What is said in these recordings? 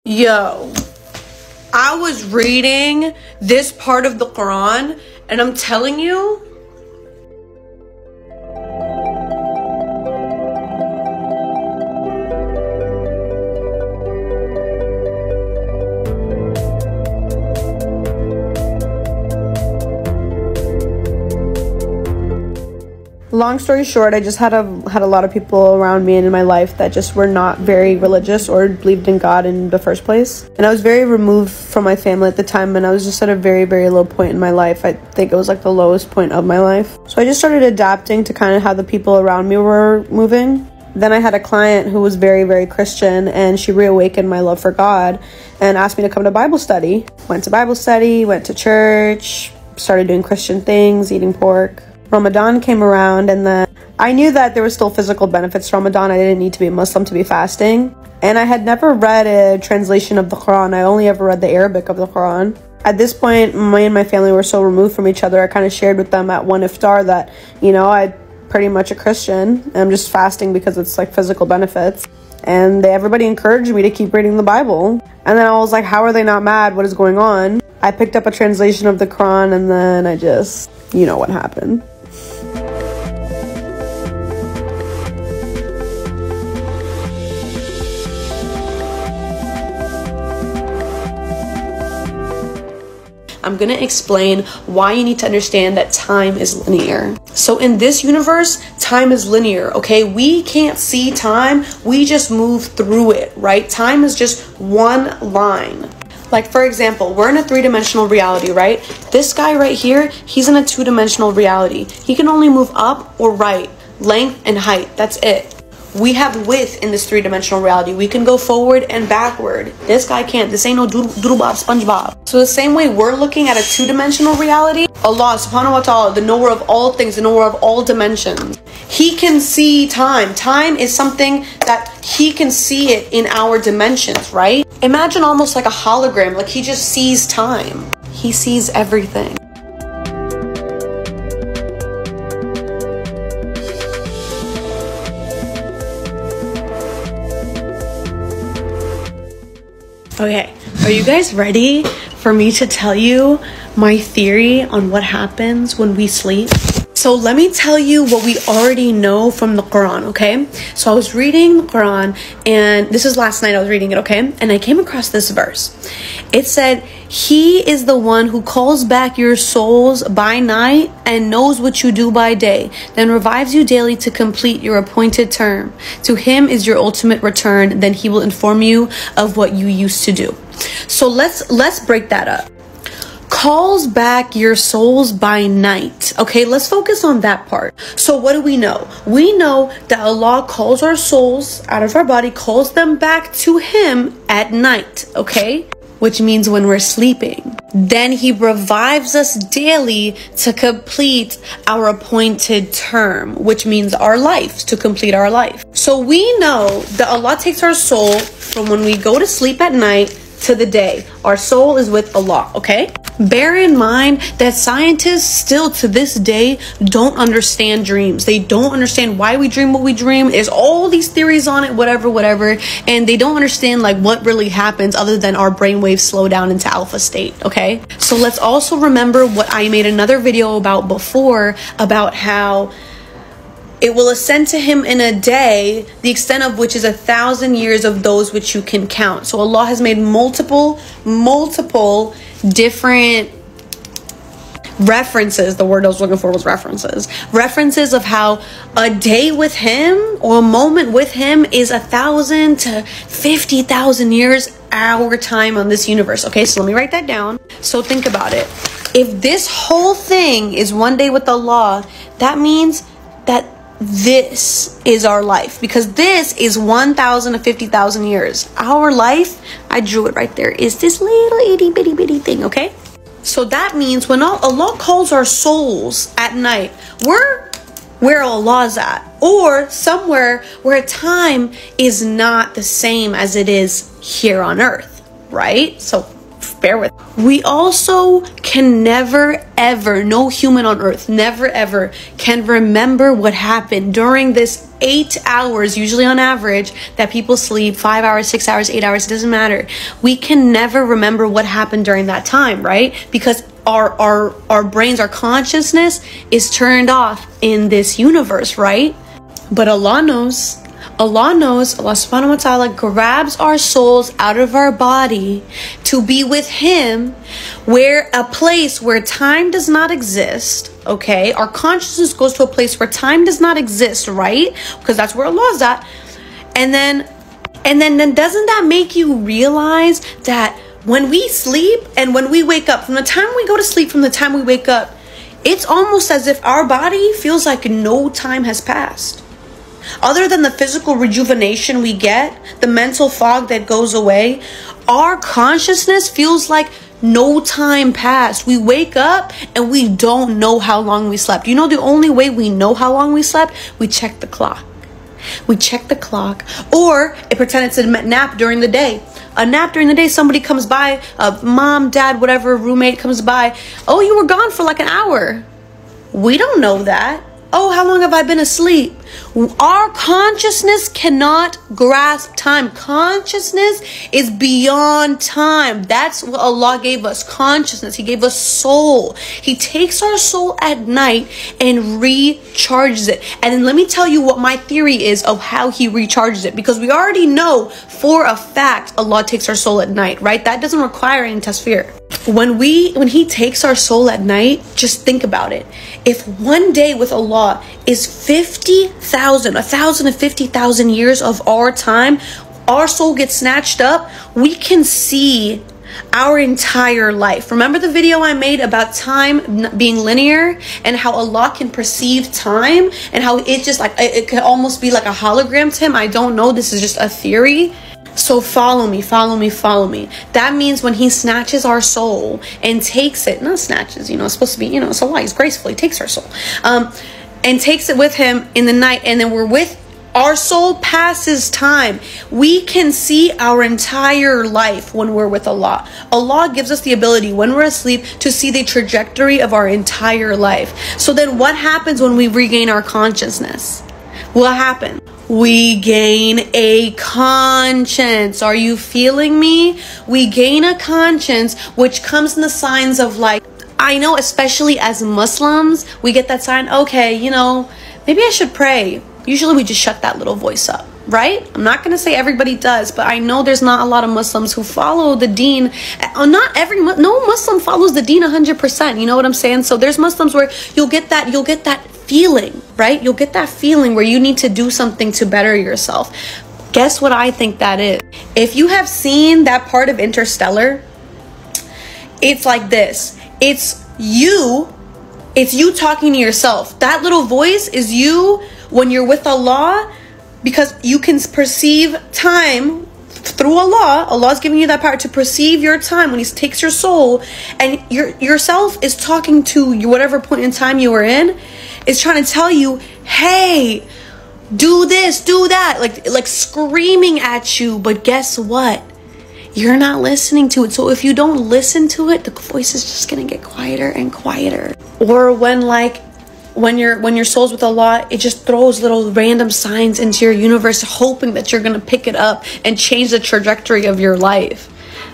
Yo, I was reading this part of the Quran and I'm telling you, long story short, I just had a lot of people around me and in my life that just were not very religious or believed in God in the first place. And I was very removed from my family at the time, and I was just at a very, very low point in my life. I think it was like the lowest point of my life. So I just started adapting to kind of how the people around me were moving. Then I had a client who was very, very Christian, and she reawakened my love for God and asked me to come to Bible study. Went to Bible study, went to church, started doing Christian things, eating pork. Ramadan came around, and then I knew that there were still physical benefits to Ramadan. I didn't need to be a Muslim to be fasting. And I had never read a translation of the Quran. I only ever read the Arabic of the Quran. At this point, me and my family were so removed from each other, I kind of shared with them at one iftar that, you know, I'm pretty much a Christian. And I'm just fasting because it's like physical benefits. And everybody encouraged me to keep reading the Bible. And then I was like, how are they not mad? What is going on? I picked up a translation of the Quran, and then I just, you know what happened. I'm gonna explain why you need to understand that time is linear. So in this universe, time is linear, okay? We can't see time, we just move through it, right? Time is just one line. Like, for example, we're in a three-dimensional reality, right? This guy right here, he's in a two-dimensional reality. He can only move up or right, length and height, that's it. We have width in this three-dimensional reality. We can go forward and backward. This guy can't. This ain't no doodle bob, SpongeBob. So the same way we're looking at a two-dimensional reality, Allah subhanahu wa ta'ala, the knower of all things, the knower of all dimensions, he can see time. Time is something that he can see it in our dimensions, right? Imagine almost like a hologram, like he just sees time. He sees everything. Okay, are you guys ready for me to tell you my theory on what happens when we sleep? So let me tell you what we already know from the Quran, okay? So I was reading the Quran, and this is last night I was reading it, okay? And I came across this verse. It said, "He is the one who calls back your souls by night and knows what you do by day, then revives you daily to complete your appointed term. To him is your ultimate return, then he will inform you of what you used to do." So let's break that up. Calls back your souls by night. Okay, let's focus on that part. So what do we know? We know that Allah calls our souls out of our body, calls them back to him at night, okay? Which means when we're sleeping. Then he revives us daily to complete our appointed term, which means our life, to complete our life. So we know that Allah takes our soul from when we go to sleep at night to the day. Our soul is with Allah, okay? Bear in mind that scientists still to this day don't understand dreams. They don't understand why we dream what we dream. There's all these theories on it, whatever. And they don't understand like what really happens other than our brainwaves slow down into alpha state, okay? So let's also remember what I made another video about before, about how it will ascend to him in a day, the extent of which is 1,000 years of those which you can count. So Allah has made multiple different references. The word I was looking for was references of how a day with him or a moment with him is 1,000 to 50,000 years our time on this universe. Okay, so let me write that down. So think about it. If this whole thing is one day with Allah, that means that this is our life, because this is 1,000 to 50,000 years. Our life, I drew it right there, is this little itty bitty thing, okay? So that means when Allah calls our souls at night, we're where Allah's at, or somewhere where time is not the same as it is here on earth, right? So bear with. We also can never ever, no human on earth, never ever can remember what happened during this 8 hours, usually on average, that people sleep. 5 hours, 6 hours, 8 hours, it doesn't matter. We can never remember what happened during that time, right? Because our brains, our consciousness is turned off in this universe, right? But Allah knows. Allah subhanahu wa ta'ala grabs our souls out of our body to be with Him, where a place where time does not exist, okay? Our consciousness goes to a place where time does not exist, right? Because that's where Allah is at. And then doesn't that make you realize that when we sleep and when we wake up, from the time we go to sleep, from the time we wake up, it's almost as if our body feels like no time has passed. Other than the physical rejuvenation we get, the mental fog that goes away, our consciousness feels like no time passed. We wake up and we don't know how long we slept. You know the only way we know how long we slept? We check the clock. We check the clock. Or pretend it's a nap during the day. A nap during the day, somebody comes by, mom, dad, whatever, roommate comes by. Oh, you were gone for like an hour. We don't know that. Oh, how long have I been asleep? Our consciousness cannot grasp time. Consciousness is beyond time. That's what Allah gave us, consciousness. He gave us soul. He takes our soul at night and recharges it. And then let me tell you what my theory is of how He recharges it. Because we already know for a fact Allah takes our soul at night, right? That doesn't require any tasfir. When He takes our soul at night, just think about it. If one day with Allah is 1,050,000 years of our time, our soul gets snatched up, we can see our entire life. Remember the video I made about time being linear and how Allah can perceive time and how it just like, it could almost be like a hologram to Him? I don't know. This is just a theory. So follow me. That means when He snatches our soul and takes it, not snatches, it's supposed to be, it's Allah, He's graceful, He takes our soul, and takes it with Him in the night, and then we're with, our soul passes time. We can see our entire life when we're with Allah. Allah gives us the ability when we're asleep to see the trajectory of our entire life. So then what happens when we regain our consciousness? What happens? We gain a conscience. Are you feeling me? We gain a conscience, which comes in the signs of like, I know especially as Muslims, we get that sign, okay, maybe I should pray. Usually we just shut that little voice up, right? I'm not going to say everybody does, but I know there's not a lot of Muslims who follow the deen. No Muslim follows the deen 100%. You know what I'm saying? So there's Muslims where you'll get that feeling, right? You'll get that feeling where you need to do something to better yourself. Guess what I think that is? If you have seen that part of Interstellar, it's like this. It's you talking to yourself. That little voice is you when you're with Allah, because you can perceive time through Allah. Allah's giving you that power to perceive your time when He takes your soul, and yourself is talking to you, whatever point in time you were in, is trying to tell you, hey, do this, do that, like screaming at you. But guess what? You're not listening to it. So if you don't listen to it, the voice is just gonna get quieter and quieter. Or when your soul's with Allah, it just throws little random signs into your universe, hoping that you're gonna pick it up and change the trajectory of your life.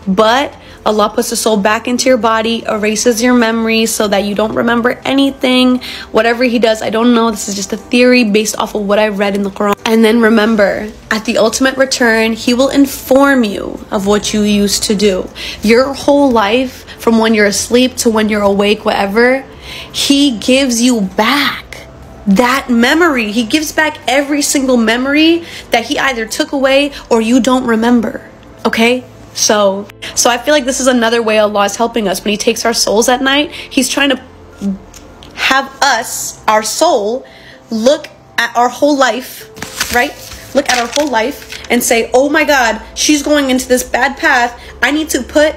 But Allah puts the soul back into your body, erases your memory so that you don't remember anything. Whatever He does, I don't know. This is just a theory based off of what I read in the Qur'an. And then remember, at the ultimate return, He will inform you of what you used to do. Your whole life, from when you're asleep to when you're awake, whatever, He gives you back that memory. He gives back every single memory that He either took away or you don't remember. Okay? So I feel like this is another way Allah is helping us. When He takes our souls at night, He's trying to have us, our soul, look at our whole life, right? Look at our whole life and say, oh my God, she's going into this bad path. I'm going to put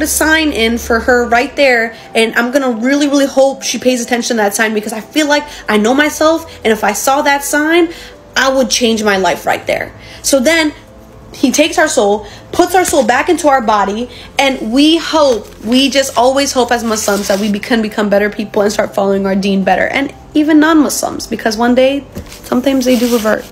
a sign in for her right there, and I'm going to really, really hope she pays attention to that sign, because I feel like I know myself, and if I saw that sign, I would change my life right there. So then He takes our soul, puts our soul back into our body, and we just always hope as Muslims that we can become better people and start following our deen better. And even non-Muslims, because one day, sometimes they do revert.